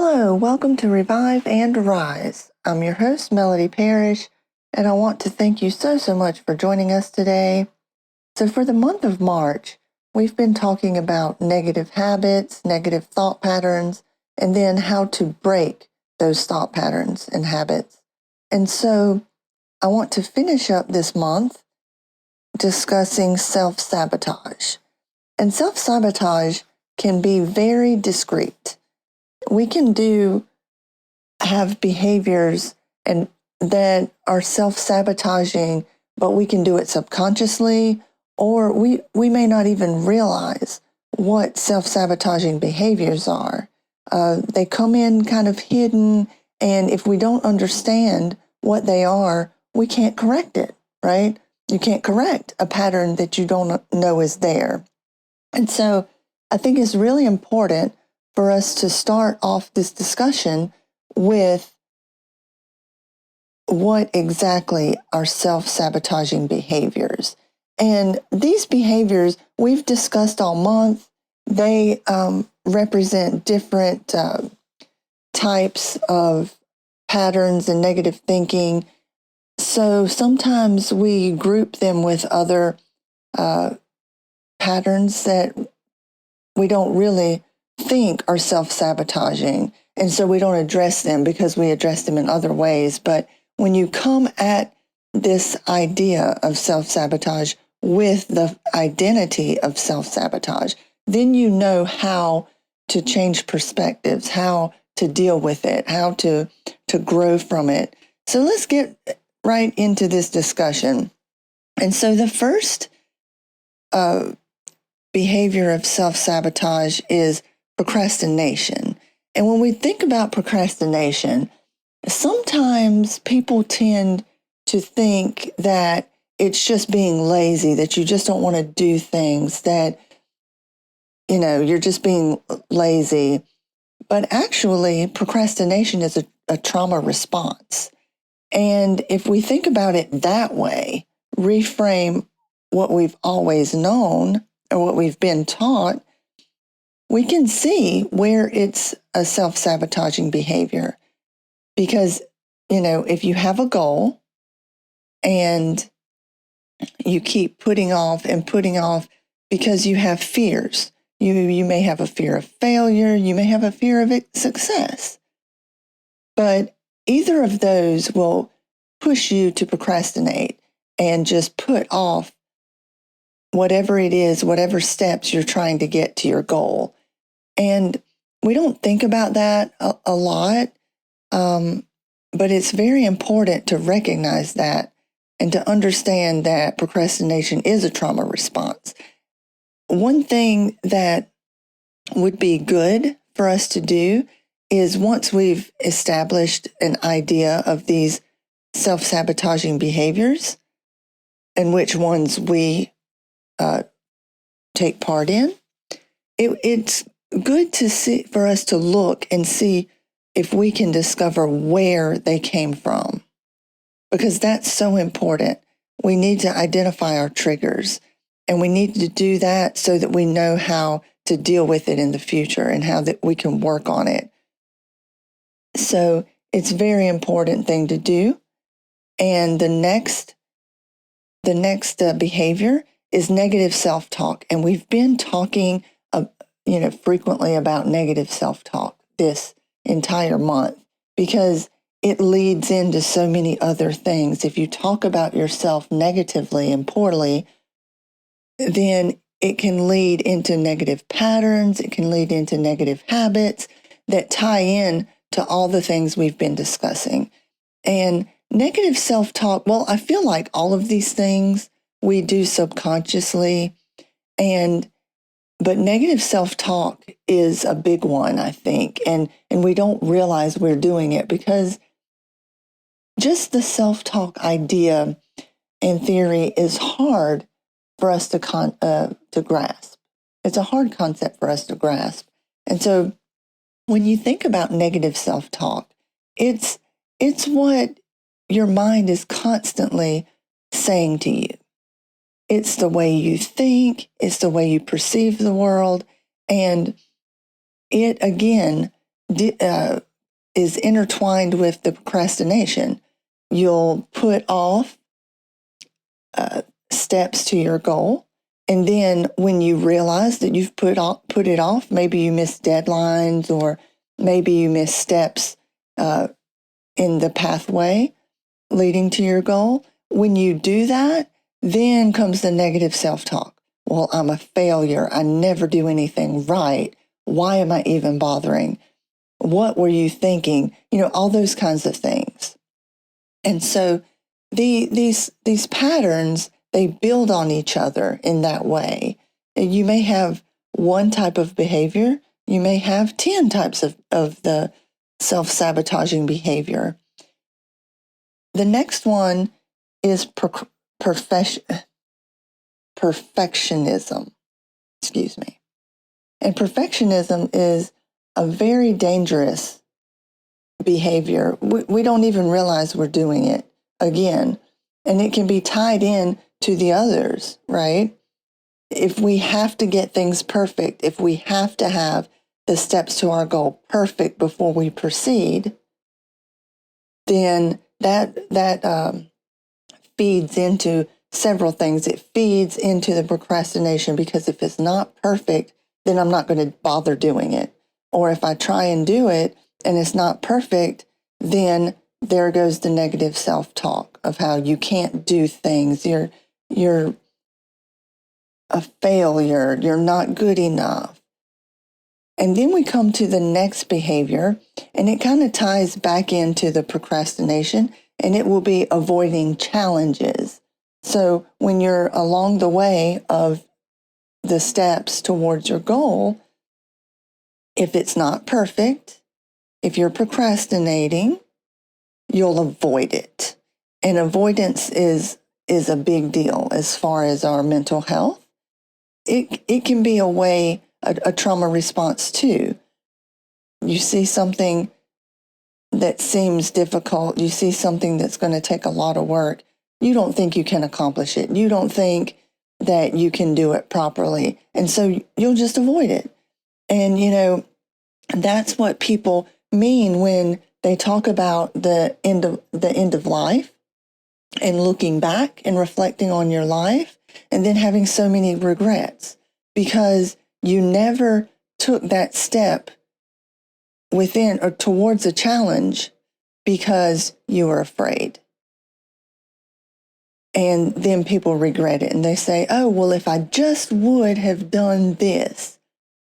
Hello, welcome to Revive and Rise. I'm your host, Melody Parrish, and I want to thank you so much for joining us today. So for the month of March, we've been talking about negative habits, negative thought patterns, and then how to break those thought patterns and habits. And so I want to finish up this month discussing self-sabotage. And self-sabotage can be very discreet. We can have behaviors and that are self-sabotaging, but we can do it subconsciously, or we may not even realize what self-sabotaging behaviors are. They come in kind of hidden, and if we don't understand what they are, we can't correct it, right? You can't correct a pattern that you don't know is there. And so I think it's really important for us to start off this discussion with what exactly are self-sabotaging behaviors. And these behaviors we've discussed all month. They represent different types of patterns and negative thinking. So sometimes we group them with other patterns that we don't really think are self-sabotaging. And so we don't address them because we address them in other ways. But when you come at this idea of self-sabotage with the identity of self-sabotage, then you know how to change perspectives, how to deal with it, how to grow from it. So let's get right into this discussion. And so the first behavior of self-sabotage is procrastination. And when we think about procrastination, sometimes people tend to think that it's just being lazy, that you just don't want to do things, that, you're just being lazy. But actually, procrastination is a trauma response. And if we think about it that way, reframe what we've always known or what we've been taught, we can see where it's a self-sabotaging behavior. Because, if you have a goal and you keep putting off because you have fears, you may have a fear of failure, you may have a fear of success. But either of those will push you to procrastinate and just put off whatever it is, whatever steps you're trying to get to your goal. And we don't think about that a lot, but it's very important to recognize that and to understand that procrastination is a trauma response. One thing that would be good for us to do is once we've established an idea of these self-sabotaging behaviors and which ones we take part in, it's good for us to look and see if we can discover where they came from, because that's so important. We need to identify our triggers, and we need to do that so that we know how to deal with it in the future and how that we can work on it. So it's a very important thing to do. And the next behavior is negative self-talk. And we've been talking frequently about negative self-talk this entire month because it leads into so many other things. If you talk about yourself negatively and poorly, then it can lead into negative patterns. It can lead into negative habits that tie in to all the things we've been discussing. And negative self-talk, well, I feel like all of these things we do subconsciously, but negative self-talk is a big one, I think, and we don't realize we're doing it because just the self-talk idea and theory is hard for us to grasp. It's a hard concept for us to grasp. And so when you think about negative self-talk, it's what your mind is constantly saying to you. It's the way you think, it's the way you perceive the world, and it, again, is intertwined with the procrastination. You'll put off steps to your goal. And then when you realize that you've put it off, maybe you miss deadlines or maybe you miss steps in the pathway leading to your goal. When you do that, then comes the negative self-talk. Well, I'm a failure. I never do anything right. Why am I even bothering? What were you thinking? All those kinds of things. And so these patterns, they build on each other in that way. You may have one type of behavior. You may have 10 types of the self-sabotaging behavior. The next one is perfectionism. Excuse me. And perfectionism is a very dangerous behavior. We don't even realize we're doing it again. And it can be tied in to the others, right? If we have to get things perfect, if we have to have the steps to our goal perfect before we proceed, then that feeds into several things. It feeds into the procrastination because if it's not perfect, then I'm not going to bother doing it. Or if I try and do it and it's not perfect, then there goes the negative self-talk of how you can't do things. You're a failure. You're not good enough. And then we come to the next behavior, and it kind of ties back into the procrastination, and it will be avoiding challenges. So when you're along the way of the steps towards your goal, if it's not perfect, if you're procrastinating, you'll avoid it. And avoidance is a big deal as far as our mental health. It can be a trauma response too. You see something that seems difficult, you see something that's going to take a lot of work, you don't think you can accomplish it. You don't think that you can do it properly. And so you'll just avoid it. And, that's what people mean when they talk about the end of life and looking back and reflecting on your life and then having so many regrets because you never took that step within or towards a challenge because you were afraid. And then people regret it and they say, oh, well, if I just would have done this,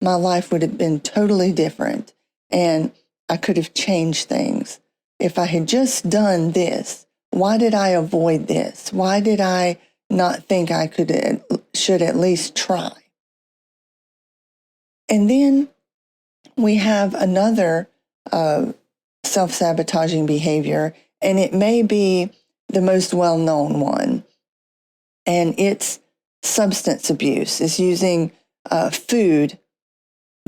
my life would have been totally different and I could have changed things. If I had just done this, why did I avoid this? Why did I not think I should at least try? And then we have another self-sabotaging behavior, and it may be the most well-known one, and it's substance abuse. It's using food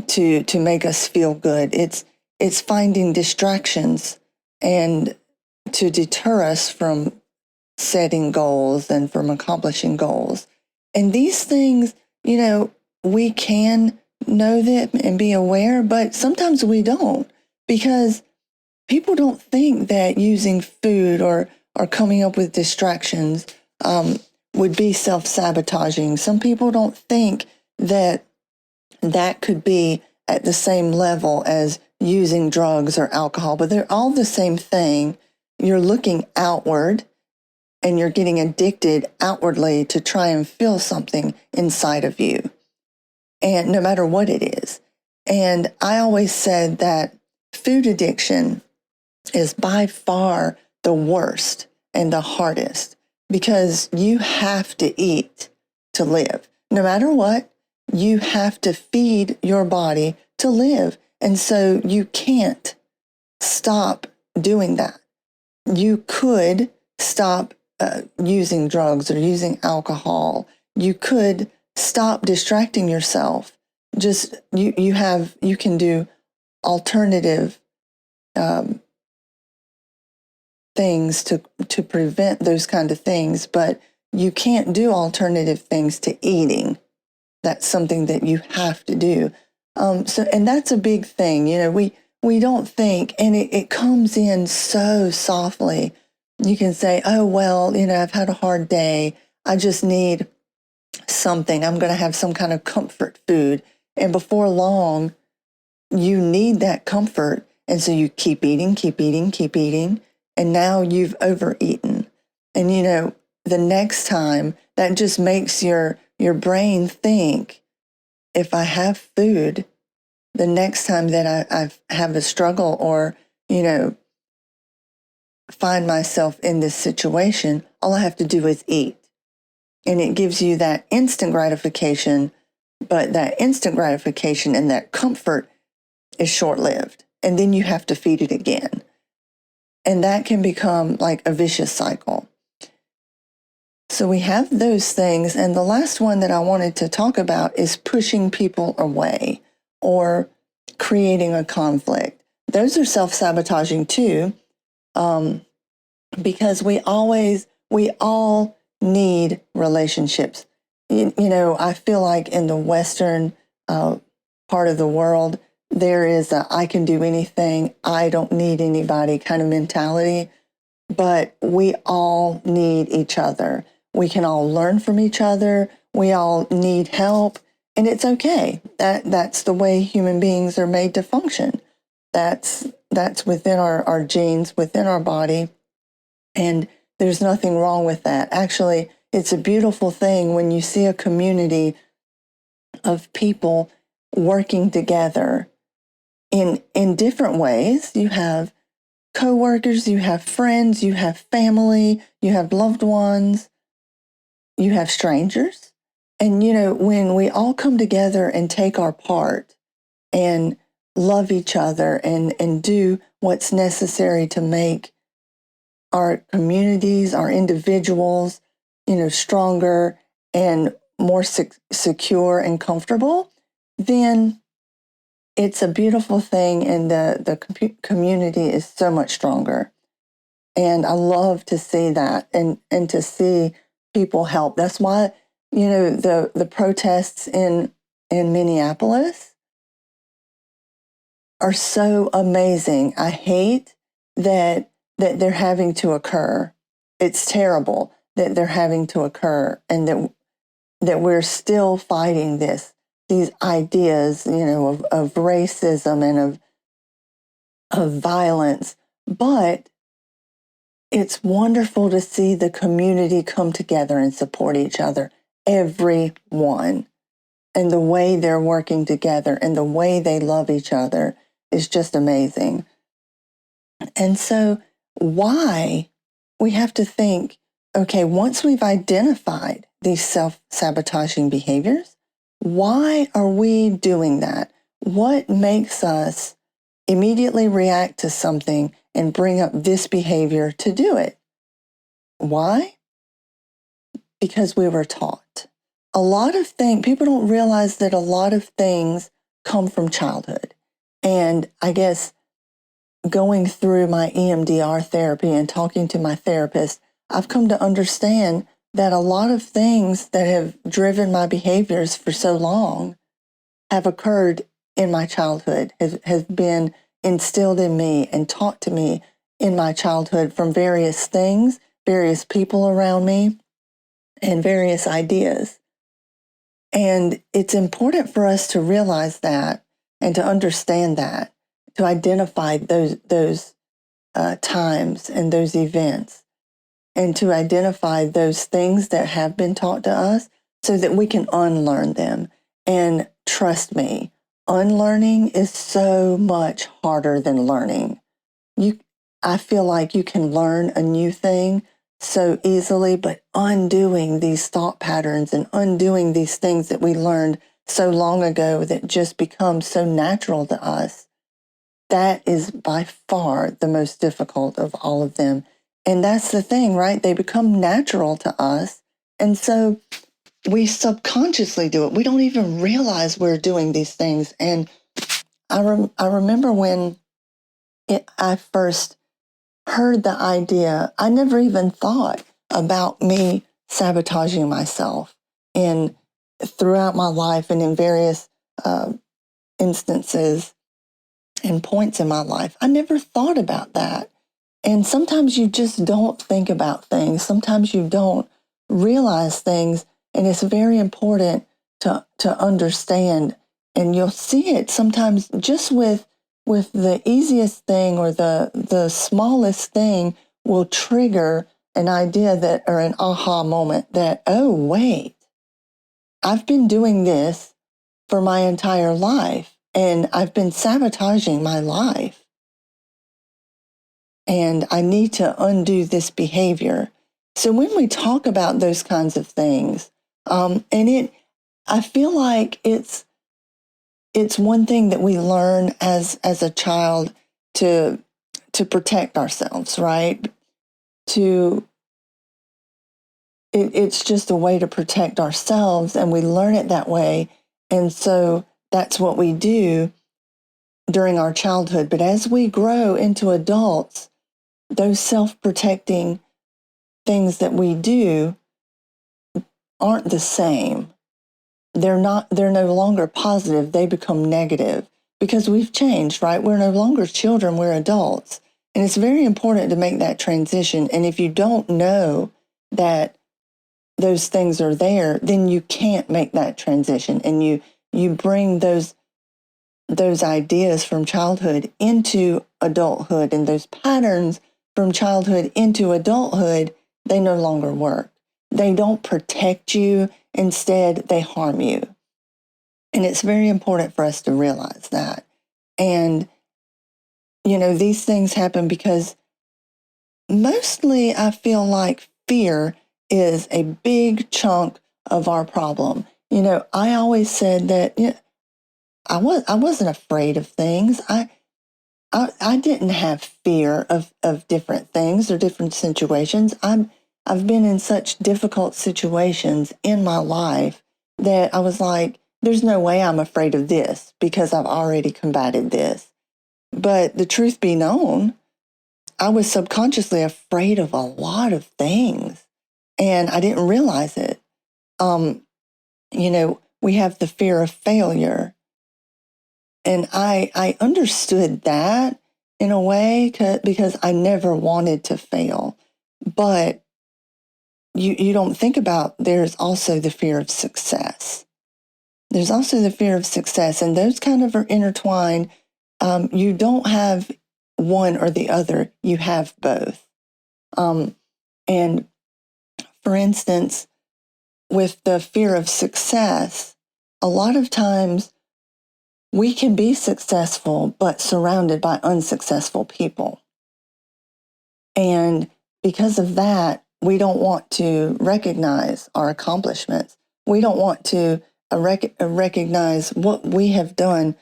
to make us feel good. It's finding distractions and to deter us from setting goals and from accomplishing goals. And these things, we can know them and be aware, but sometimes we don't because people don't think that using food or coming up with distractions would be self-sabotaging. Some people don't think that could be at the same level as using drugs or alcohol, but they're all the same thing. You're looking outward and you're getting addicted outwardly to try and feel something inside of you, and no matter what it is. And I always said that food addiction is by far the worst and the hardest because you have to eat to live. No matter what, you have to feed your body to live. And so you can't stop doing that. You could stop using drugs or using alcohol. You could stop distracting yourself. Just you can do alternative things to prevent those kind of things, but you can't do alternative things to eating. That's something that you have to do. And that's a big thing. we don't think, and it comes in so softly. You can say, oh, well, I've had a hard day. I just need something. I'm going to have some kind of comfort food. And before long, you need that comfort. And so you keep eating, keep eating, keep eating. And now you've overeaten. And, the next time that just makes your brain think, if I have food, the next time that I have a struggle or, find myself in this situation, all I have to do is eat. And it gives you that instant gratification, but that instant gratification and that comfort is short-lived. And then you have to feed it again. And that can become like a vicious cycle. So we have those things. And the last one that I wanted to talk about is pushing people away or creating a conflict. Those are self-sabotaging too, because we all need relationships. I feel like in the Western part of the world, there is a I can do anything, I don't need anybody kind of mentality, but we all need each other. We can all learn from each other. We all need help, and it's okay. That's the way human beings are made to function. That's within our genes, within our body, and there's nothing wrong with that. Actually, it's a beautiful thing when you see a community of people working together in different ways. You have coworkers, you have friends, you have family, you have loved ones, you have strangers. And, when we all come together and take our part and love each other and do what's necessary to make our communities, our individuals, stronger and more secure and comfortable, then it's a beautiful thing, and the community is so much stronger. And I love to see that and to see people help. That's why, the protests in Minneapolis are so amazing. I hate that they're having to occur. It's terrible that they're having to occur, and that we're still fighting these ideas, of racism and of violence. But it's wonderful to see the community come together and support each other, everyone. And the way they're working together and the way they love each other is just amazing. And so why we have to think, okay, once we've identified these self-sabotaging behaviors, why are we doing that? What makes us immediately react to something and bring up this behavior to do it? Why? Because we were taught. A lot of things, people don't realize that a lot of things come from childhood. And I guess going through my EMDR therapy and talking to my therapist, I've come to understand that a lot of things that have driven my behaviors for so long have occurred in my childhood, has been instilled in me and taught to me in my childhood from various things, various people around me, and various ideas. And it's important for us to realize that and to understand that, to identify those times and those events, and to identify those things that have been taught to us so that we can unlearn them. And trust me, unlearning is so much harder than learning. I feel like you can learn a new thing so easily, but undoing these thought patterns and undoing these things that we learned so long ago that just become so natural to us, that is by far the most difficult of all of them. And that's the thing, right? They become natural to us. And so we subconsciously do it. We don't even realize we're doing these things. And I remember when I first heard the idea, I never even thought about me sabotaging myself throughout my life and in various instances. and points in my life. I never thought about that. And sometimes you just don't think about things. Sometimes you don't realize things. And it's very important to understand. And you'll see it sometimes just with the easiest thing or the smallest thing will trigger an idea that, or an aha moment that, oh, wait, I've been doing this for my entire life and I've been sabotaging my life. And I need to undo this behavior. So when we talk about those kinds of things, I feel like it's one thing that we learn as a child to protect ourselves, right? It's just a way to protect ourselves, and we learn it that way, and so that's what we do during our childhood. But as we grow into adults, those self-protecting things that we do aren't the same. They're no longer positive. They become negative because we've changed, right? We're no longer children, we're adults. And it's very important to make that transition. And if you don't know that those things are there, then you can't make that transition. And you bring those ideas from childhood into adulthood, and those patterns from childhood into adulthood, they no longer work. They don't protect you. Instead, they harm you. And it's very important for us to realize that. And, these things happen because mostly I feel like fear is a big chunk of our problem. I always said that I wasn't afraid of things. I didn't have fear of different things or different situations. I've been in such difficult situations in my life that I was like, there's no way I'm afraid of this because I've already combated this. But the truth be known, I was subconsciously afraid of a lot of things, and I didn't realize it. We have the fear of failure. And I understood that in a way because I never wanted to fail. But you don't think about there's also the fear of success. There's also the fear of success, and those kind of are intertwined. You don't have one or the other, you have both. And for instance, with the fear of success, a lot of times we can be successful, but surrounded by unsuccessful people. And because of that, we don't want to recognize our accomplishments. We don't want to recognize what we have done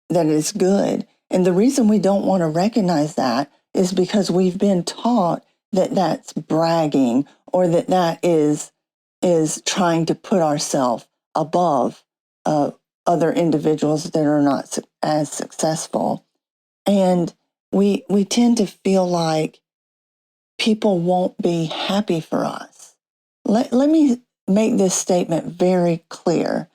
that is good. And the reason we don't want to recognize that is because we've been taught that that's bragging, or that is trying to put ourselves above other individuals that are not as successful. And we tend to feel like people won't be happy for us. Let me make this statement very clear.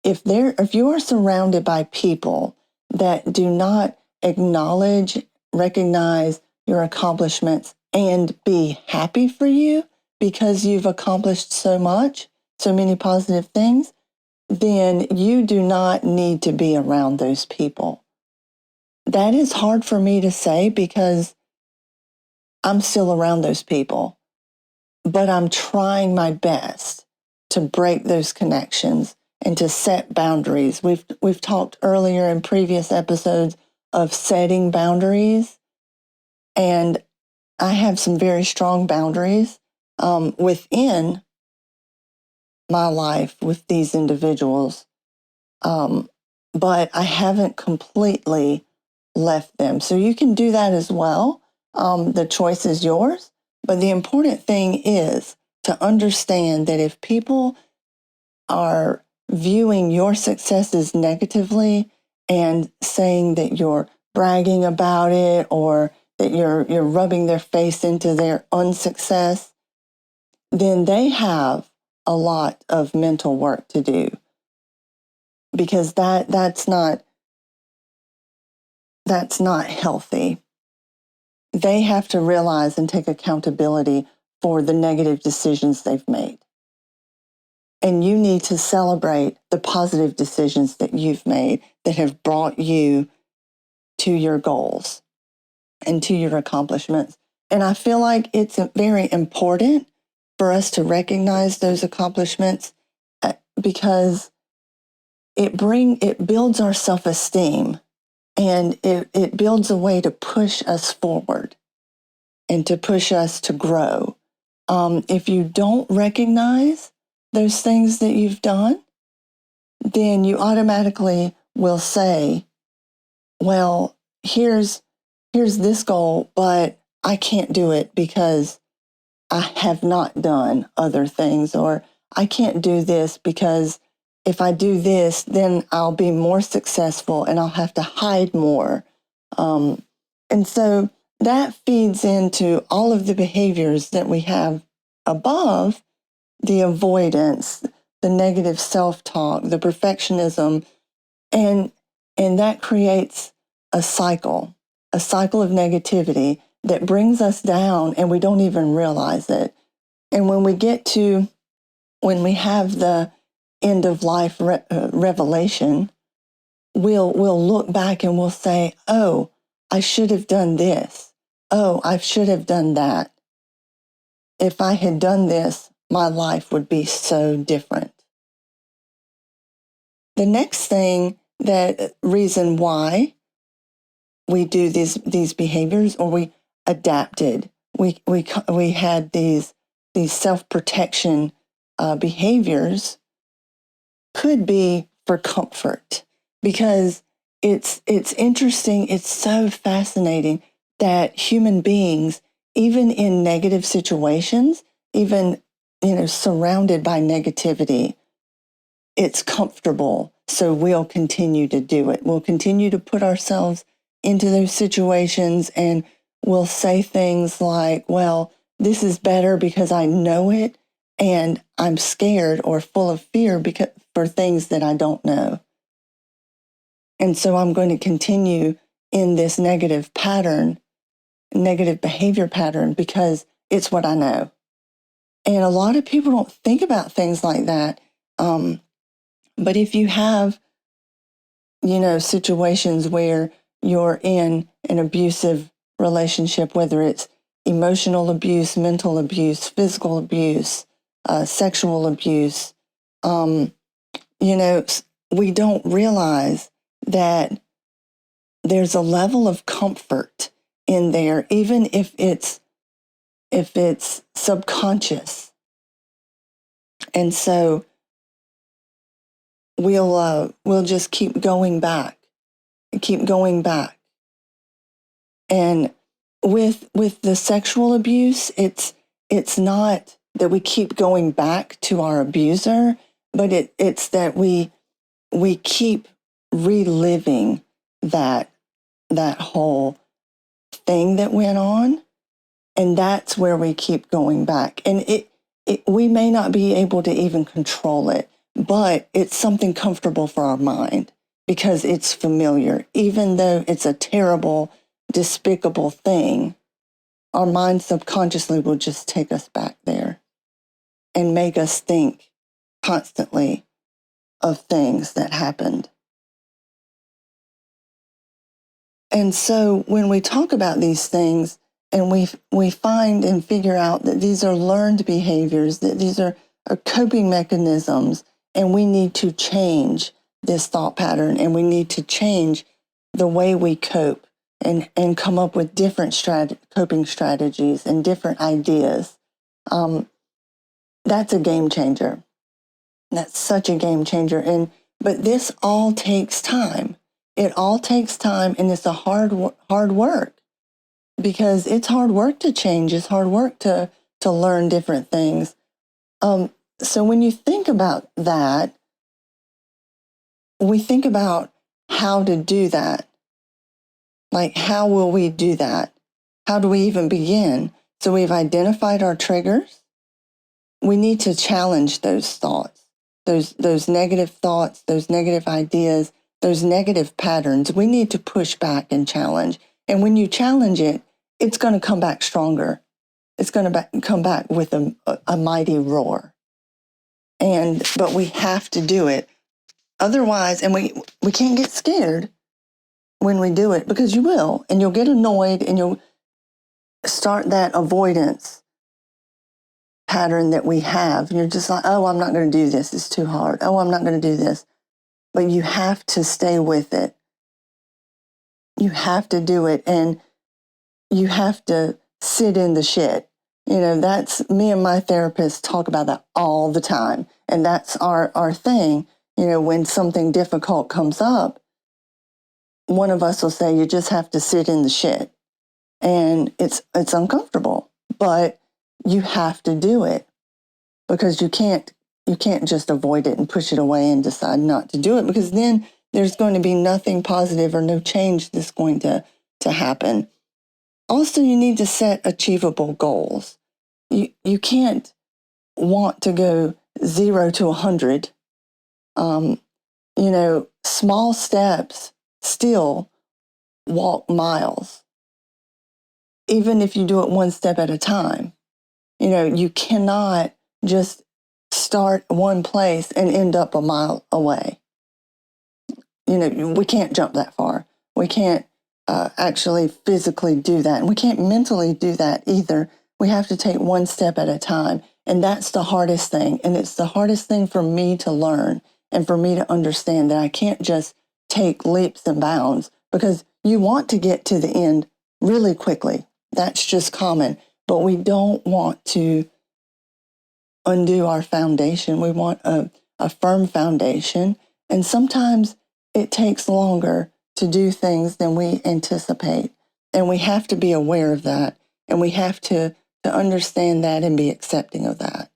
If you are surrounded by people that do not acknowledge, recognize your accomplishments, and be happy for you because you've accomplished so many positive things, then you do not need to be around those people. That is hard for me to say because I'm still around those people, but I'm trying my best to break those connections and to set boundaries. We've talked earlier in previous episodes of setting boundaries, and I have some very strong boundaries within my life with these individuals, but I haven't completely left them. So you can do that as well. The choice is yours. But the important thing is to understand that if people are viewing your successes negatively and saying that you're bragging about it, or that you're rubbing their face into their unsuccess, then they have a lot of mental work to do, because that's not that's not healthy. They have to realize and take accountability for the negative decisions they've made. And you need to celebrate the positive decisions that you've made that have brought you to your goals and to your accomplishments. And I feel like it's very important for us to recognize those accomplishments because it builds our self-esteem, and it builds a way to push us forward and to push us to grow. If you don't recognize those things that you've done, then you automatically will say, well, here's this goal, but I can't do it because I have not done other things, or I can't do this because if I do this, then I'll be more successful and I'll have to hide more. And so that feeds into all of the behaviors that we have above: the avoidance, the negative self-talk, the perfectionism, and that creates a cycle of negativity that brings us down, and we don't even realize it. And when we have the end of life revelation, we'll look back and we'll say, oh, I should have done this. Oh, I should have done that. If I had done this, my life would be so different. The next reason why we do these behaviors, or we adapted, we had these self-protection behaviors, could be for comfort, because it's interesting, it's so fascinating that human beings, even in negative situations, even surrounded by negativity, it's comfortable. So we'll continue to do it. We'll continue to put ourselves into those situations, and we'll say things like, well, this is better because I know it, and I'm scared or full of fear for things that I don't know. And so I'm going to continue in this negative behavior pattern, because it's what I know. And a lot of people don't think about things like that. But if you have, situations where you're in an abusive relationship, whether it's emotional abuse, mental abuse, physical abuse, sexual abuse, we don't realize that there's a level of comfort in there, even if it's subconscious. And so we'll just keep going back. And with the sexual abuse, it's not that we keep going back to our abuser, but it's that we keep reliving that whole thing that went on, and that's where we keep going back. And we may not be able to even control it, but it's something comfortable for our mind because it's familiar. Even though it's a terrible, despicable thing, our mind subconsciously will just take us back there and make us think constantly of things that happened. And so when we talk about these things, and we find and figure out that these are learned behaviors, that these are coping mechanisms, and we need to change this thought pattern, and we need to change the way we cope and come up with different coping strategies and different ideas. That's a game changer. That's such a game changer. But this all takes time. It all takes time, and it's a hard work, because it's hard work to change. It's hard work to learn different things. So when you think about that, we think about how to do that. Like, how will we do that? How do we even begin? So we've identified our triggers. We need to challenge those thoughts, those negative thoughts, those negative ideas, those negative patterns, we need to push back and challenge. And when you challenge it, it's going to come back stronger. It's going to come back with a mighty roar. But we have to do it. Otherwise, and we can't get scared when we do it, because you will, and you'll get annoyed, and you'll start that avoidance pattern that we have. You're just like, oh, I'm not going to do this. It's too hard. Oh, I'm not going to do this. But you have to stay with it. You have to do it, and you have to sit in the shit. That's me and my therapist talk about that all the time. And that's our thing. When something difficult comes up, one of us will say, you just have to sit in the shit. And it's uncomfortable, but you have to do it, because you can't just avoid it and push it away and decide not to do it, because then there's going to be nothing positive or no change that's going to happen. Also, you need to set achievable goals. You can't want to go 0 to 100. Small steps still walk miles, even if you do it one step at a time. You cannot just start one place and end up a mile away. We can't jump that far. We can't actually physically do that. And we can't mentally do that either. We have to take one step at a time. And that's the hardest thing. And it's the hardest thing for me to learn and for me to understand, that I can't just take leaps and bounds, because you want to get to the end really quickly. That's just common. But we don't want to undo our foundation. We want a firm foundation. And sometimes it takes longer to do things than we anticipate. And we have to be aware of that. And we have to understand that and be accepting of that.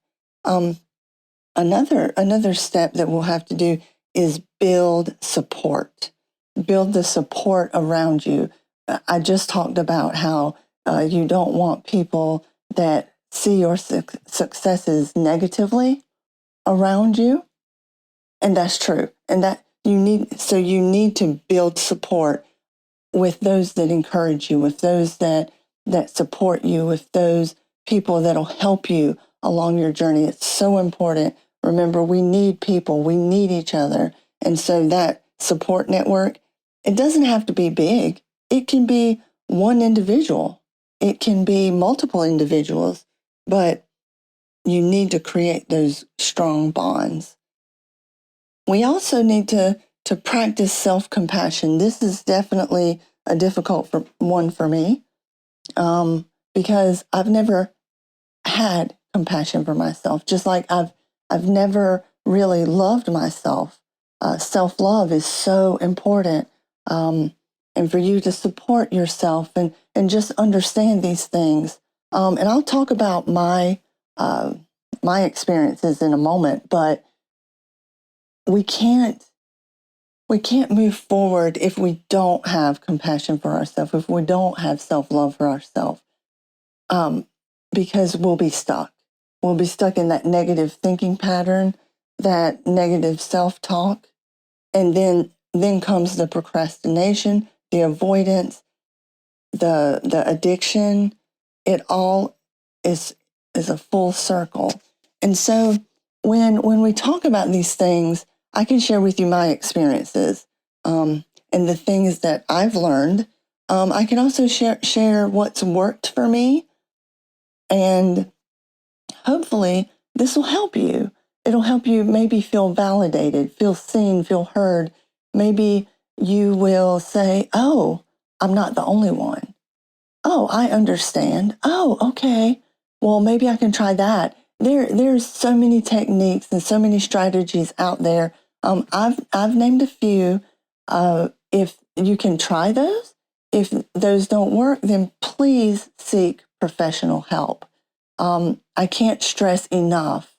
Another step that we'll have to do is build support. Build the support around you. I just talked about how you don't want people that see your successes negatively around you. And that's true. And that you need to build support with those that encourage you, with those that support you, with those people that'll help you along your journey. It's so important. Remember, we need people. We need each other. And so that support network, it doesn't have to be big. It can be one individual. It can be multiple individuals, but you need to create those strong bonds. We also need to practice self-compassion. This is definitely a difficult one for me, because I've never had compassion for myself, just like I've never really loved myself. Self-love is so important, and for you to support yourself and just understand these things. And I'll talk about my experiences in a moment, but we can't move forward if we don't have compassion for ourselves, if we don't have self-love for ourselves, because we'll be stuck. We'll be stuck in that negative thinking pattern, that negative self-talk, and then comes the procrastination, the avoidance, the addiction. It all is a full circle. And so when we talk about these things, I can share with you my experiences and the things that I've learned. I can also share what's worked for me, and hopefully this will help you. It'll help you maybe feel validated, feel seen, feel heard. Maybe you will say, oh, I'm not the only one. Oh, I understand. Oh, okay. Well, maybe I can try that. There's so many techniques and so many strategies out there. I've named a few. If you can try those, if those don't work, then please seek professional help. I can't stress enough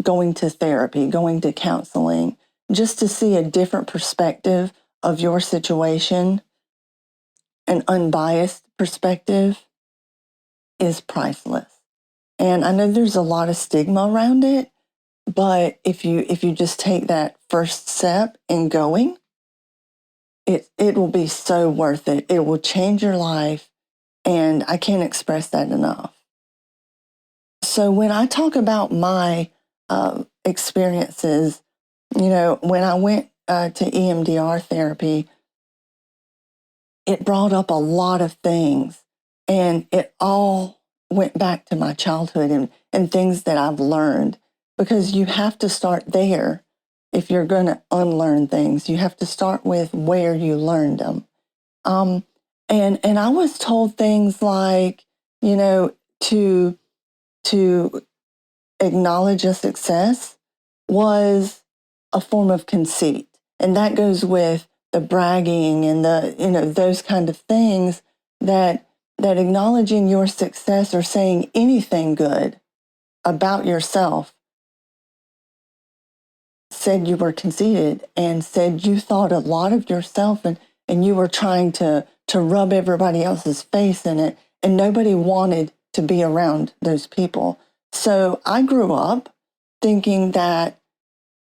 going to therapy, going to counseling, just to see a different perspective of your situation, an unbiased perspective, is priceless. And I know there's a lot of stigma around it, but if you just take that first step in going, it will be so worth it. It will change your life, and I can't express that enough. So when I talk about my experiences, when I went to EMDR therapy, it brought up a lot of things, and it all went back to my childhood and things that I've learned, because you have to start there. If you're going to unlearn things, you have to start with where you learned them. And I was told things like, to acknowledge a success was a form of conceit. And that goes with the bragging and those kind of things, that acknowledging your success or saying anything good about yourself said you were conceited, and said you thought a lot of yourself, and you were trying to rub everybody else's face in it, and nobody wanted to be around those people. So I grew up thinking that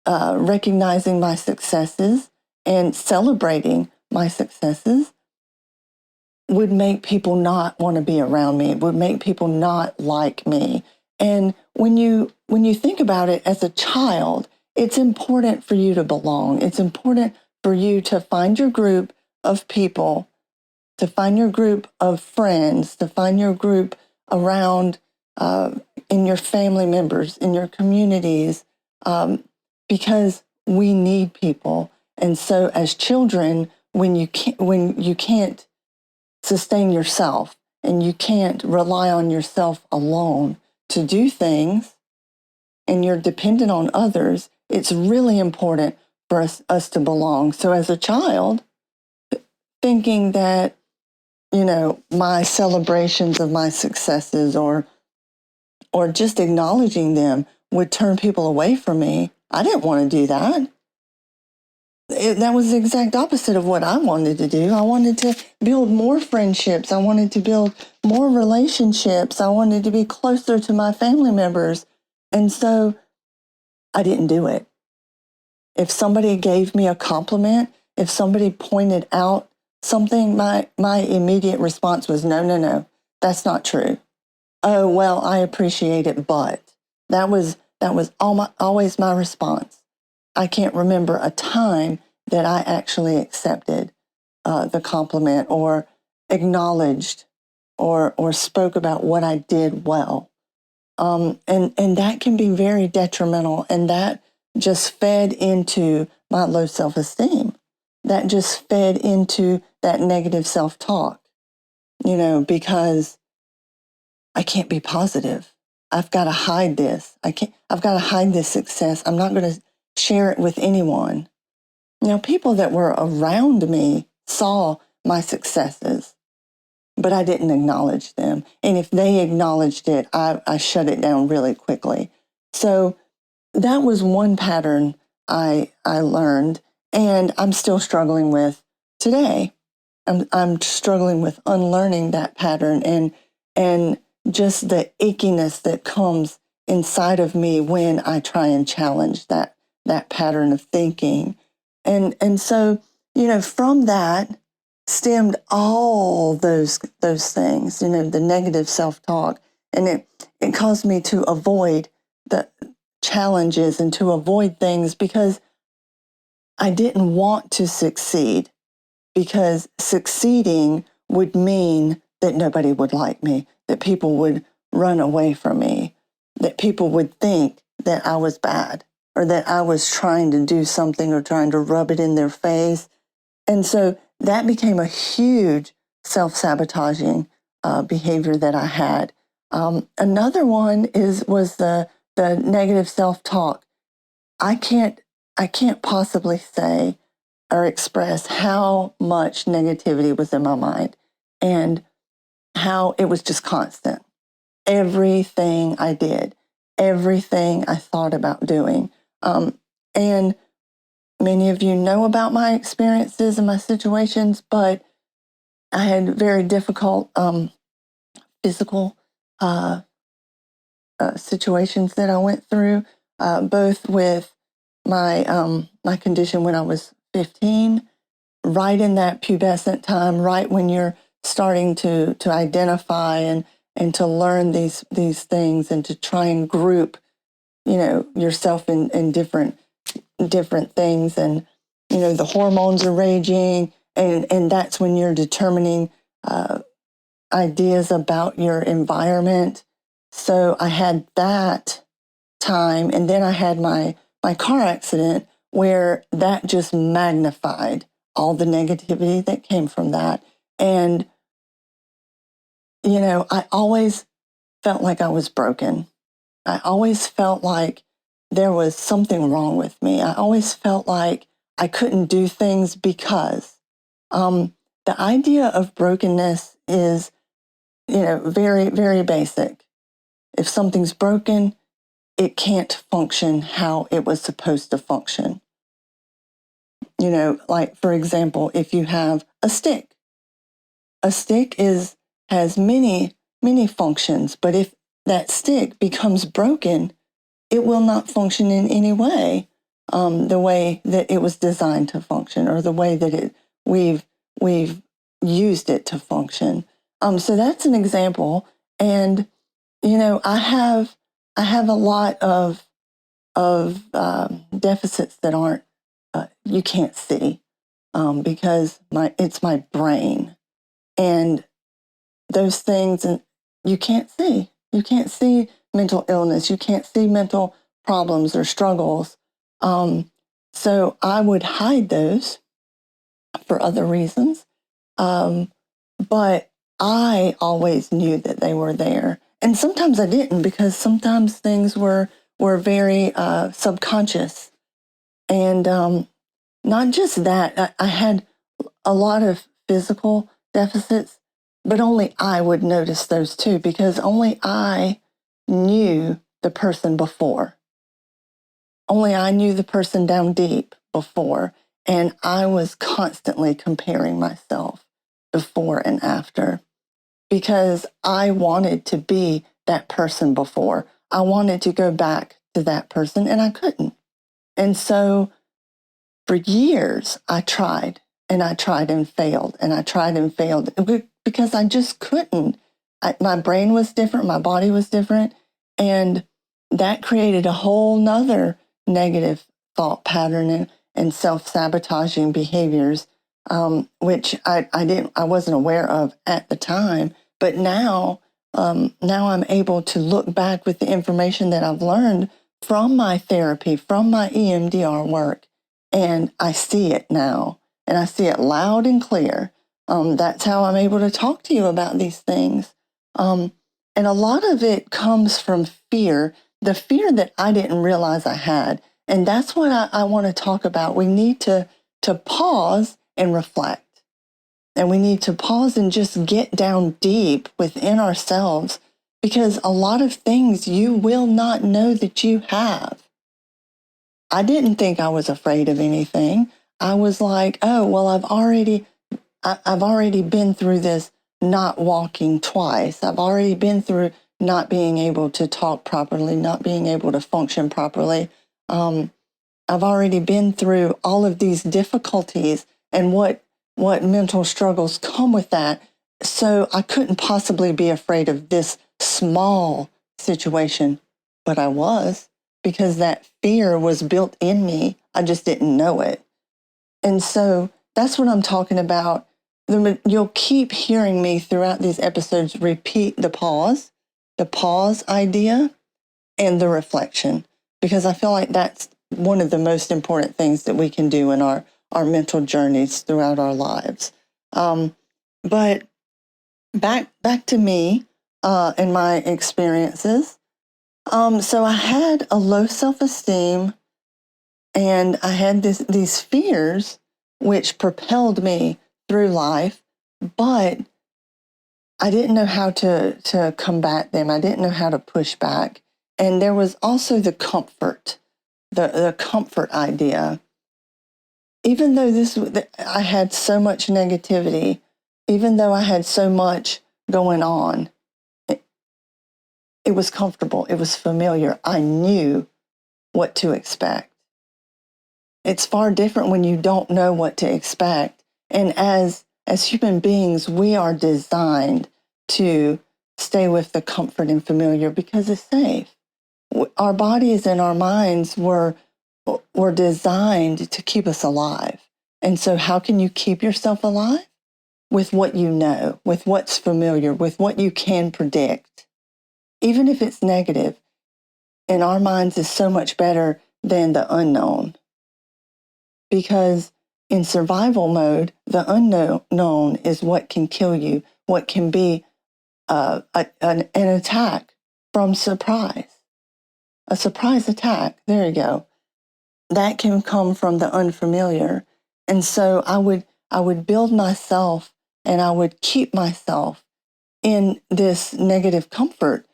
recognizing my successes and celebrating my successes would make people not want to be around me. It would make people not like me. And when you think about it as a child, it's important for you to belong. It's important for you to find your group of people, to find your group of friends, to find your group around in your family members, in your communities, because we need people. And so as children, when you can't sustain yourself and you can't rely on yourself alone to do things, and you're dependent on others, it's really important for us to belong. So as a child, thinking that, my celebrations of my successes or just acknowledging them would turn people away from me, I didn't want to do that. That was the exact opposite of what I wanted to do. I wanted to build more friendships. I wanted to build more relationships. I wanted to be closer to my family members. And so I didn't do it. If somebody gave me a compliment, if somebody pointed out something, my immediate response was, no, that's not true. Oh, well, I appreciate it, but that was always my response. I can't remember a time that I actually accepted the compliment or acknowledged or spoke about what I did well. And that can be very detrimental, and that just fed into my low self-esteem. That just fed into that negative self-talk, because I can't be positive. I've got to hide this. I've got to hide this success. I'm not going to share it with anyone. People that were around me saw my successes, but I didn't acknowledge them. And if they acknowledged it, I shut it down really quickly. So that was one pattern I learned, and I'm still struggling with today. I'm struggling with unlearning that pattern and just the ickiness that comes inside of me when I try and challenge that pattern of thinking. And so, from that stemmed all those things, the negative self-talk. And it caused me to avoid the challenges and to avoid things because I didn't want to succeed, because succeeding would mean that nobody would like me, that people would run away from me, that people would think that I was bad or that I was trying to do something or trying to rub it in their face. And so that became a huge self-sabotaging behavior that I had. Another one was the negative self-talk. I can't possibly say or express how much negativity was in my mind and how it was just constant. Everything I did, everything I thought about doing. And many of you know about my experiences and my situations, but I had very difficult physical situations that I went through, both with my condition when I was 15 right in that pubescent time, right when you're starting to identify and to learn these things and to try and group, yourself in different things. And, the hormones are raging, and that's when you're determining ideas about your environment. So I had that time, and then I had my car accident where that just magnified all the negativity that came from that. And I always felt like I was broken. I always felt like there was something wrong with me. I always felt like I couldn't do things because the idea of brokenness is, very, very basic. If something's broken, it can't function how it was supposed to function. Like, for example, if you have a stick has many, many functions, but if that stick becomes broken, it will not function in any way, the way that it was designed to function, or the way that we've used it to function. So that's an example. And I have a lot of deficits that aren't you can't see, because it's my brain, and those things, and you can't see. You can't see mental illness. You can't see mental problems or struggles. So I would hide those for other reasons. But I always knew that they were there. And sometimes I didn't, because sometimes things were very subconscious. And not just that, I had a lot of physical deficits, but only I would notice those too, because only I knew the person before. Only I knew the person down deep before. And I was constantly comparing myself before and after, because I wanted to be that person before. I wanted to go back to that person, and I couldn't. And so for years, I tried and failed, and I tried and failed, because I just couldn't. My brain was different, my body was different, and that created a whole nother negative thought pattern and self-sabotaging behaviors, which I wasn't aware of at the time. But now I'm able to look back with the information that I've learned from my therapy, from my EMDR work, and I see it now, and I see it loud and clear. That's how I'm able to talk to you about these things. And a lot of it comes from fear, the fear that I didn't realize I had. And that's what I want to talk about. We need to pause and reflect. And we need to pause and just get down deep within ourselves, because a lot of things you will not know that you have. I didn't think I was afraid of anything. I was like, oh, well, I've already been through this not walking twice. I've already been through not being able to talk properly, not being able to function properly. I've already been through all of these difficulties and what mental struggles come with that. So I couldn't possibly be afraid of this small situation, but I was, because that fear was built in me. I just didn't know it. And so that's what I'm talking about. You'll keep hearing me throughout these episodes repeat the pause idea, and the reflection, because I feel like that's one of the most important things that we can do in our mental journeys throughout our lives. But back to me and my experiences. So I had a low self-esteem, and I had these fears which propelled me through life, but I didn't know how to combat them. I didn't know how to push back. And there was also the comfort, the comfort idea. Even though I had so much negativity, even though I had so much going on, it was comfortable. It was familiar. I knew what to expect. It's far different when you don't know what to expect, And as human beings, we are designed to stay with the comfort and familiar because it's safe. Our bodies and our minds were designed to keep us alive. And so how can you keep yourself alive? With what you know, with what's familiar, with what you can predict. Even if it's negative, in our minds is so much better than the unknown. Because in survival mode, the unknown is what can kill you, what can be an attack from surprise. A surprise attack, there you go. That can come from the unfamiliar. And so I would build myself and I would keep myself in this negative comfort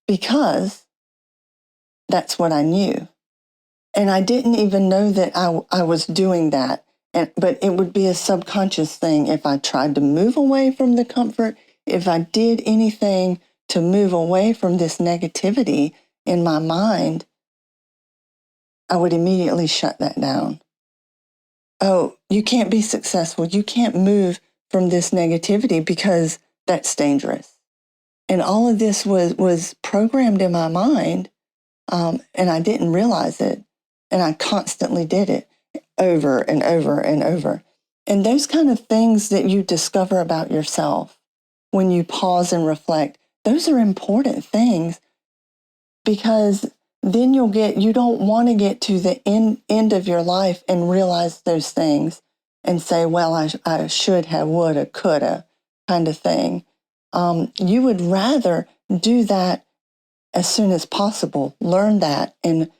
because that's what I knew. And I didn't even know that I was doing that. But it would be a subconscious thing. If I tried to move away from the comfort, if I did anything to move away from this negativity in my mind, I would immediately shut that down. Oh, you can't be successful. You can't move from this negativity because that's dangerous. And all of this was programmed in my mind, and I didn't realize it. And I constantly did it over and over and over. And those kind of things that you discover about yourself when you pause and reflect, those are important things because then you don't want to get to the end of your life and realize those things and say, well, I should have, woulda, coulda kind of thing. You would rather do that as soon as possible, learn that and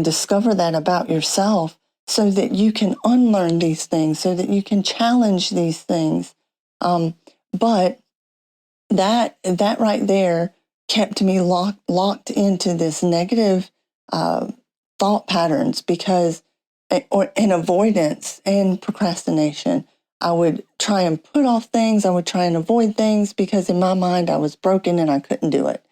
discover that about yourself so that you can unlearn these things, so that you can challenge these things. But that right there kept me locked into this negative thought patterns because, and avoidance and procrastination. I would try and put off things. I would try and avoid things because in my mind I was broken and I couldn't do it.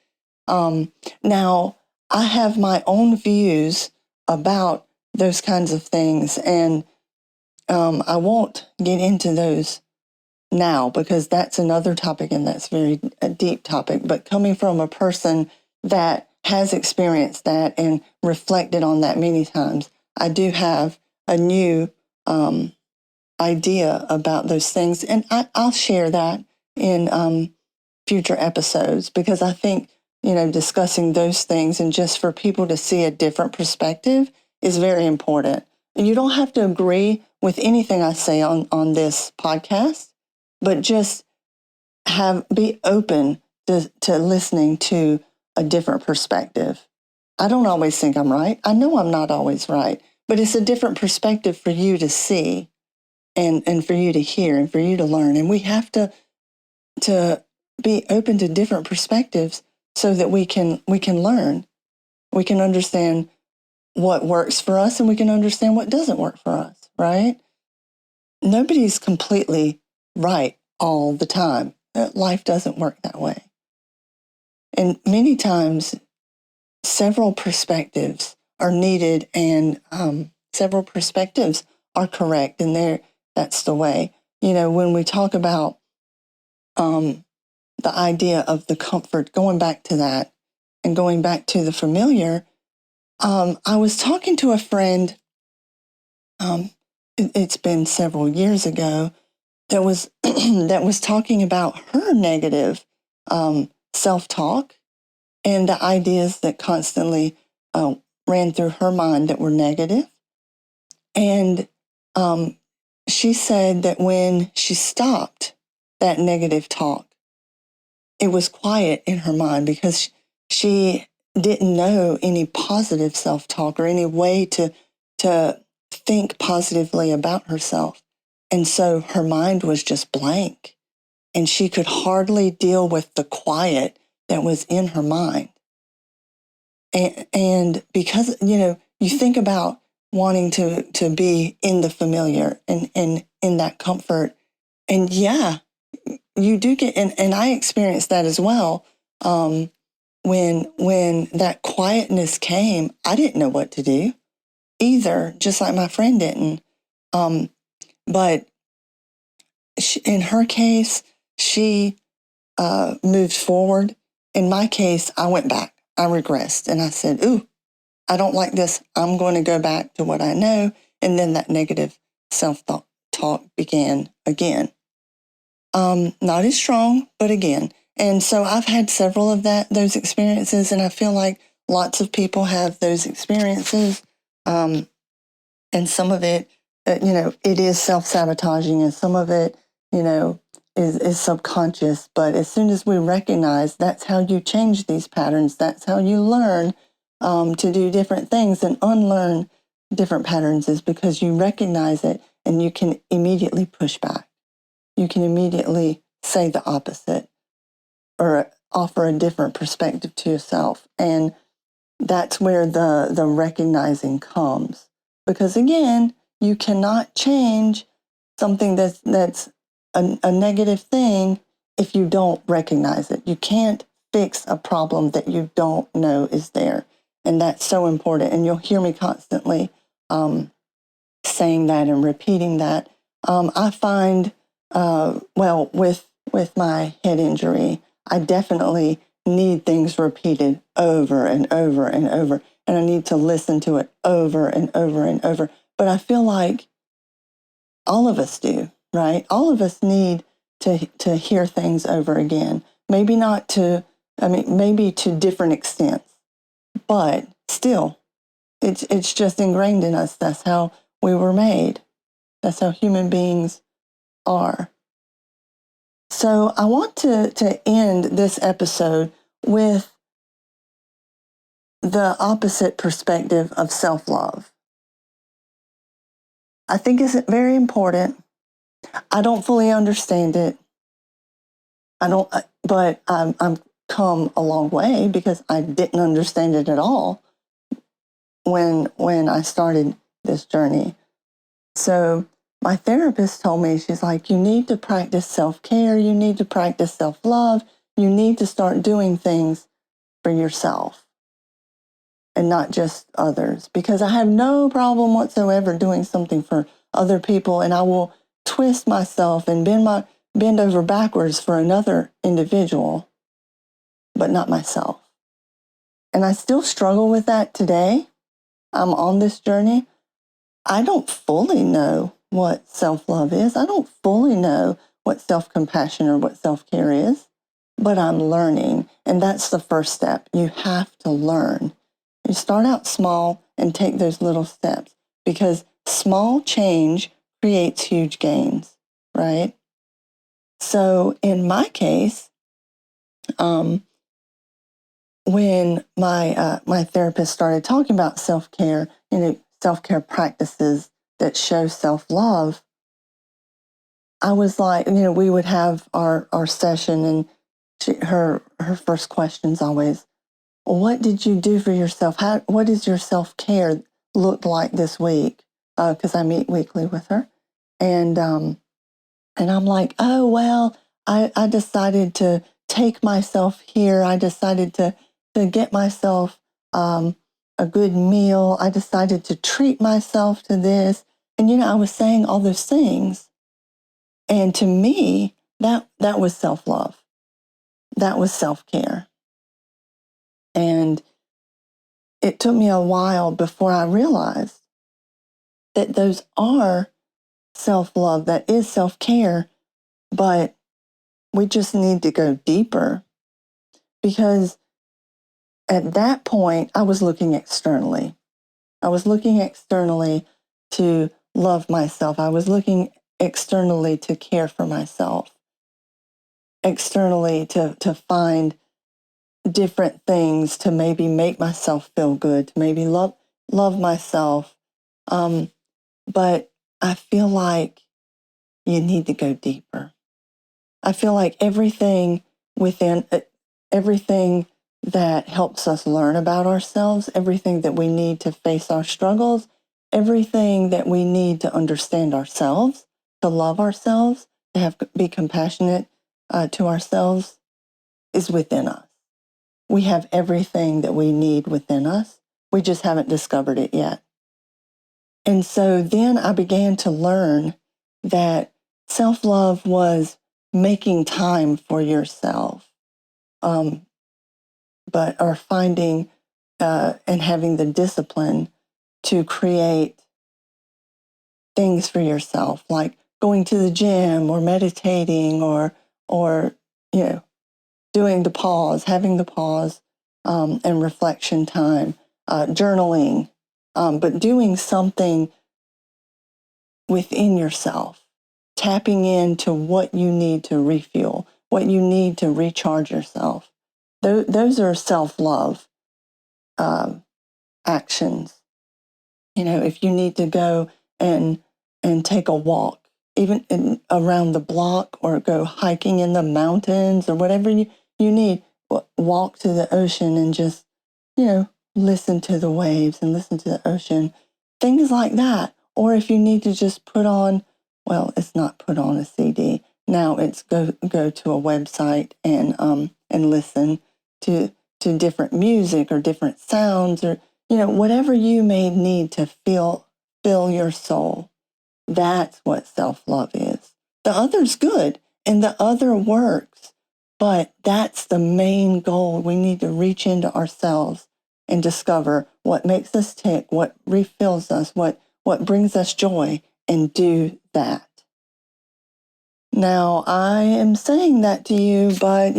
Now, I have my own views about those kinds of things, and I won't get into those now because that's another topic and that's a deep topic. But coming from a person that has experienced that and reflected on that many times, I do have a new idea about those things, and I'll share that in future episodes because I think discussing those things and just for people to see a different perspective is very important. And you don't have to agree with anything I say on this podcast, but just be open to listening to a different perspective. I don't always think I'm right. I know I'm not always right, but it's a different perspective for you to see and for you to hear and for you to learn. And we have to be open to different perspectives so that we can learn. We can understand what works for us and we can understand what doesn't work for us, right? Nobody's completely right all the time. Life doesn't work that way. And many times, several perspectives are needed and several perspectives are correct. And that's the way. When we talk about the idea of the comfort, going back to that and going back to the familiar, I was talking to a friend, it's been several years ago, that was that was talking about her negative self-talk and the ideas that constantly ran through her mind that were negative. And she said that when she stopped that negative talk, it was quiet in her mind because she didn't know any positive self-talk or any way to think positively about herself. And so her mind was just blank and she could hardly deal with the quiet that was in her mind. And because, you think about wanting to be in the familiar and in that comfort. And yeah, you do get, and I experienced that as well. When that quietness came, I didn't know what to do either, just like my friend didn't. But in her case, she moved forward. In my case, I went back. I regressed and I said, ooh, I don't like this. I'm going to go back to what I know. And then that negative self-talk began again. Not as strong, but again. And so I've had several of those experiences, and I feel like lots of people have those experiences. And some of it, it is self-sabotaging, and some of it, is subconscious. But as soon as we recognize that's how you change these patterns, that's how you learn to do different things and unlearn different patterns, is because you recognize it and you can immediately push back. You can immediately say the opposite or offer a different perspective to yourself. And that's where the recognizing comes. Because again, you cannot change something that's a negative thing if you don't recognize it. You can't fix a problem that you don't know is there. And that's so important. And you'll hear me constantly saying that and repeating that. I find, with my head injury, I definitely need things repeated over and over and over. And I need to listen to it over and over and over. But I feel like all of us do, right? All of us need to hear things over again. Maybe maybe to different extents, but still, it's just ingrained in us. That's how we were made. That's how human beings are. So I want to end this episode with the opposite perspective of self-love. I think it's very important. I don't fully understand it. But I'm come a long way, because I didn't understand it at all when I started this journey. So my therapist told me, she's like, you need to practice self-care. You need to practice self-love. You need to start doing things for yourself and not just others, because I have no problem whatsoever doing something for other people. And I will twist myself and bend over backwards for another individual, but not myself. And I still struggle with that today. I'm on this journey. I don't fully know what self-love is. I don't fully know what self-compassion or what self-care is, but I'm learning. And that's the first step. You have to learn. You start out small and take those little steps, because small change creates huge gains, right? So in my case, when my therapist started talking about self-care, self-care practices that show self-love, I was like, we would have our session, and her first question's always, what did you do for yourself? What does your self-care look like this week? Because I meet weekly with her. And I'm like, oh, well, I decided to take myself here. I decided to get myself a good meal. I decided to treat myself to this. And, I was saying all those things. And to me, that was self-love. That was self-care. And it took me a while before I realized that those are self-love, that is self-care, but we just need to go deeper, because at that point, I was looking externally. I was looking externally to love myself. I was looking externally to care for myself, externally to find different things to maybe make myself feel good, to maybe love myself. But I feel like you need to go deeper. I feel like everything that helps us learn about ourselves, everything that we need to face our struggles, everything that we need to understand ourselves, to love ourselves, to be compassionate to ourselves, is within us. We have everything that we need within us. We just haven't discovered it yet. And so then I began to learn that self-love was making time for yourself, or finding and having the discipline to create things for yourself, like going to the gym or meditating or doing the pause, having the pause and reflection time, journaling, but doing something within yourself, tapping into what you need to refuel, what you need to recharge yourself. Those are self-love actions. If you need to go and take a walk, even around the block, or go hiking in the mountains, or whatever you need, walk to the ocean and just, listen to the waves and listen to the ocean, things like that. Or if you need to just put on, well, it's not put on a CD. Now it's go to a website and listen to different music or different sounds, or whatever you may need to fill your soul. That's what self-love is. The other's good and the other works, but that's the main goal. We need to reach into ourselves and discover what makes us tick, what refills us, what brings us joy, and do that. Now, I am saying that to you, but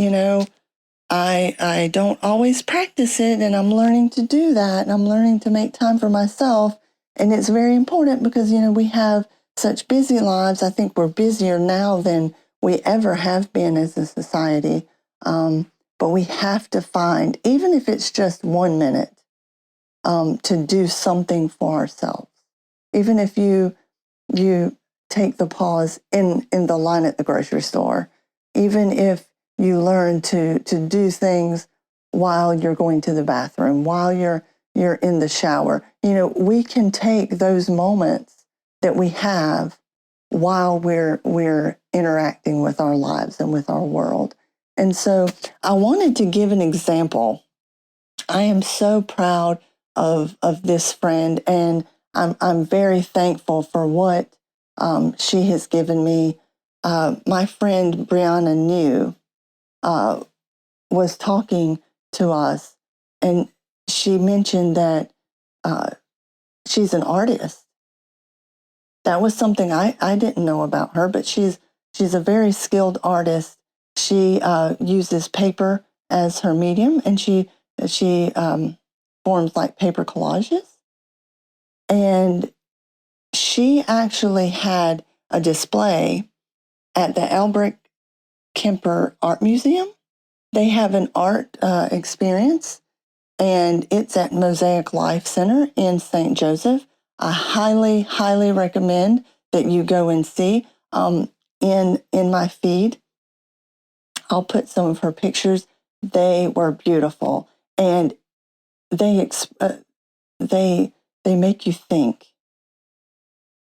I don't always practice it, and I'm learning to do that, and I'm learning to make time for myself. And it's very important because, we have such busy lives. I think we're busier now than we ever have been as a society. But we have to find, even if it's just 1 minute, to do something for ourselves. Even if you take the pause in the line at the grocery store, even if you learn to do things while you're going to the bathroom, while you're in the shower. We can take those moments that we have while we're interacting with our lives and with our world. And so I wanted to give an example. I am so proud of this friend, and I'm very thankful for what she has given me. My friend Brianna New was talking to us, and she mentioned that she's an artist. That was something I didn't know about her, but she's a very skilled artist. She uses paper as her medium, and she forms like paper collages. And she actually had a display at the Albrecht Kemper Art Museum. They have an art experience, and it's at Mosaic Life Center in St. Joseph. I highly, highly recommend that you go and see. In my feed, I'll put some of her pictures. They were beautiful, and they make you think.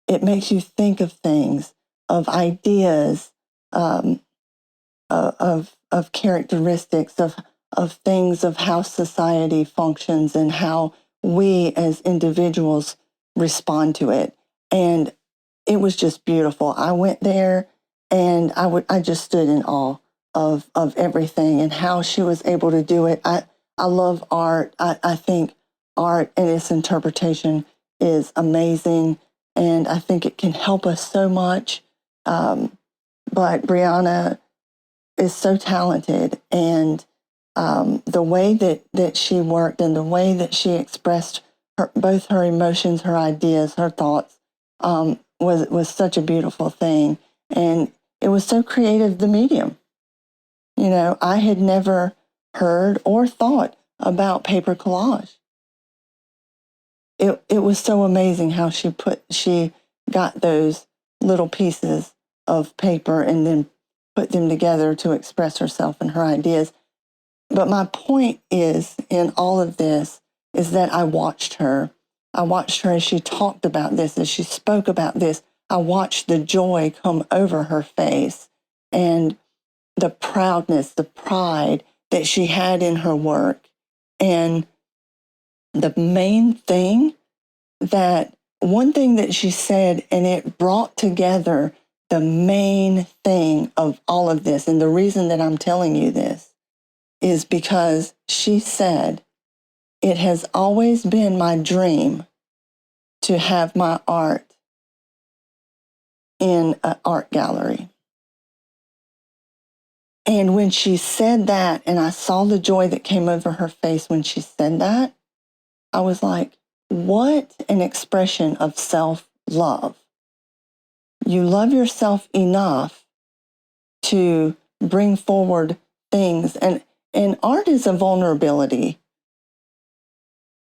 It makes you think of things, of ideas, of characteristics, of things, of how society functions and how we as individuals respond to it. And it was just beautiful. I went there, and I just stood in awe of everything and how she was able to do it. I love art. I think art and its interpretation is amazing, and I think it can help us so much. But Brianna is so talented, and the way that she worked and the way that she expressed both her emotions, her ideas, her thoughts was such a beautiful thing. And it was so creative, the medium. I had never heard or thought about paper collage. It was so amazing how she got those little pieces of paper and then put them together to express herself and her ideas. But my point is, in all of this, is that I watched her. I watched her as she talked about this, as she spoke about this. I watched the joy come over her face and the proudness, the pride that she had in her work. And the main thing one thing that she said, and it brought together the main thing of all of this, and the reason that I'm telling you this, is because she said, it has always been my dream to have my art in an art gallery. And when she said that, and I saw the joy that came over her face when she said that, I was like, what an expression of self-love. You love yourself enough to bring forward things. And art is a vulnerability.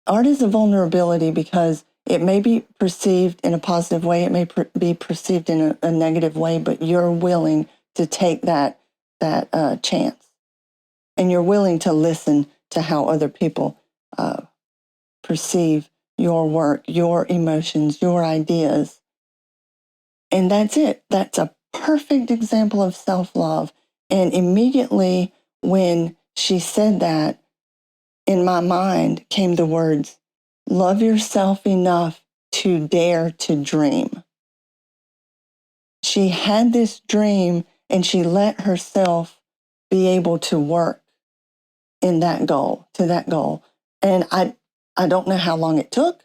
Art is a vulnerability because it may be perceived in a positive way. It may be perceived in a negative way, but you're willing to take that chance. And you're willing to listen to how other people perceive your work, your emotions, your ideas. And that's it. That's a perfect example of self-love. And immediately when she said that, in my mind came the words, love yourself enough to dare to dream. She had this dream and she let herself be able to work to that goal. And I don't know how long it took.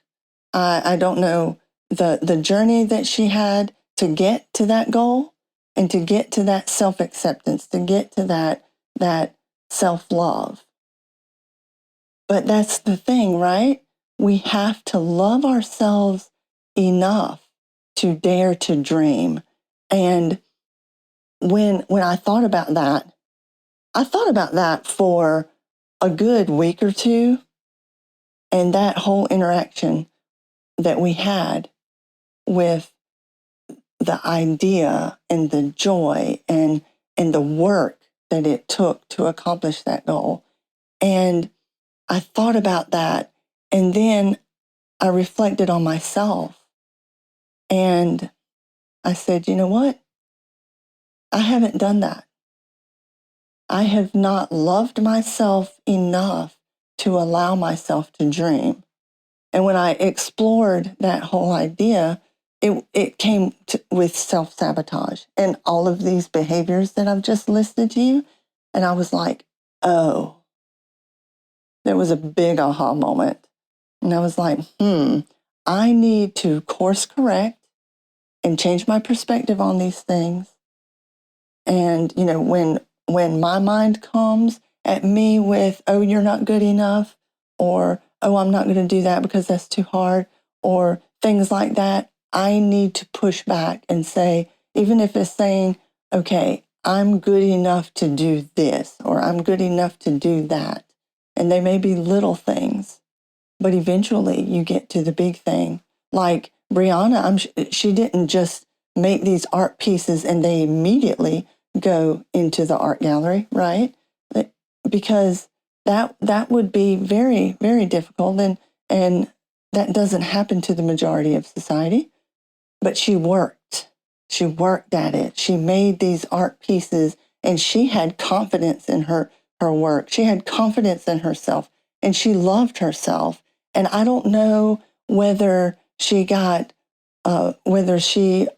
I don't know the journey that she had to get to that goal and to get to that self-acceptance, to get to that self-love. But that's the thing, right? We have to love ourselves enough to dare to dream. And when I thought about that for a good week or two. And that whole interaction that we had with the idea and the joy and the work that it took to accomplish that goal. And I thought about that. And then I reflected on myself. And I said, you know what? I haven't done that. I have not loved myself enough to allow myself to dream. And when I explored that whole idea, it came with self-sabotage and all of these behaviors that I've just listed to you. And I was like, oh, there was a big aha moment. And I was like, I need to course correct and change my perspective on these things. And, you know, when my mind comes at me with, oh, you're not good enough, or, oh, I'm not going to do that because that's too hard, or things like that, I need to push back and say, even if it's saying, okay, I'm good enough to do this, or I'm good enough to do that. And they may be little things, but eventually you get to the big thing. Like Brianna, she didn't just make these art pieces and they immediately go into the art gallery, right? Because that would be very, very difficult, and that doesn't happen to the majority of society. But she worked at it. She made these art pieces, and she had confidence in her work. She had confidence in herself, and she loved herself. And I don't know whether she got, whether she,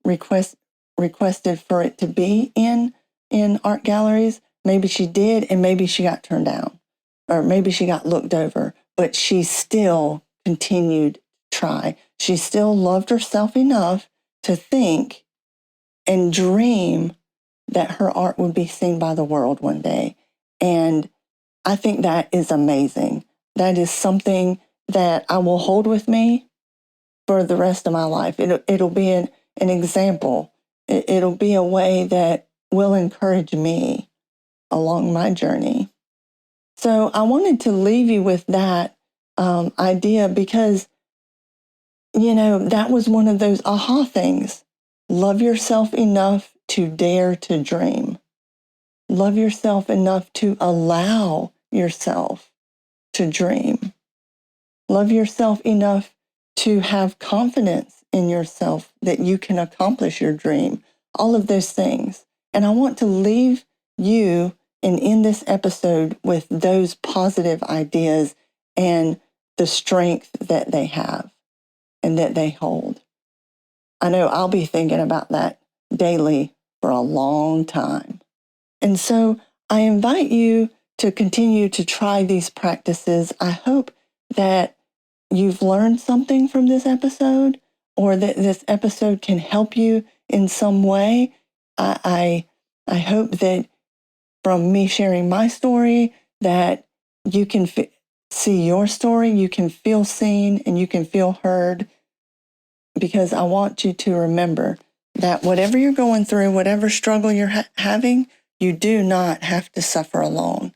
requested for it to be in art galleries. Maybe she did, and maybe she got turned down, or maybe she got looked over, but she still continued to try. She still loved herself enough to think and dream that her art would be seen by the world one day. And I think that is amazing. That is something that I will hold with me for the rest of my life. It'll be an example. It'll be a way that will encourage me along my journey. So I wanted to leave you with that idea because, that was one of those aha things. Love yourself enough to dare to dream. Love yourself enough to allow yourself to dream. Love yourself enough to have confidence in yourself that you can accomplish your dream. All of those things. And I want to leave you and in this episode with those positive ideas and the strength that they have and that they hold. I know I'll be thinking about that daily for a long time. And so I invite you to continue to try these practices. I hope that you've learned something from this episode, or that this episode can help you in some way. I hope that from me sharing my story, that you can see your story, you can feel seen, and you can feel heard, because I want you to remember that whatever you're going through, whatever struggle you're having, you do not have to suffer alone.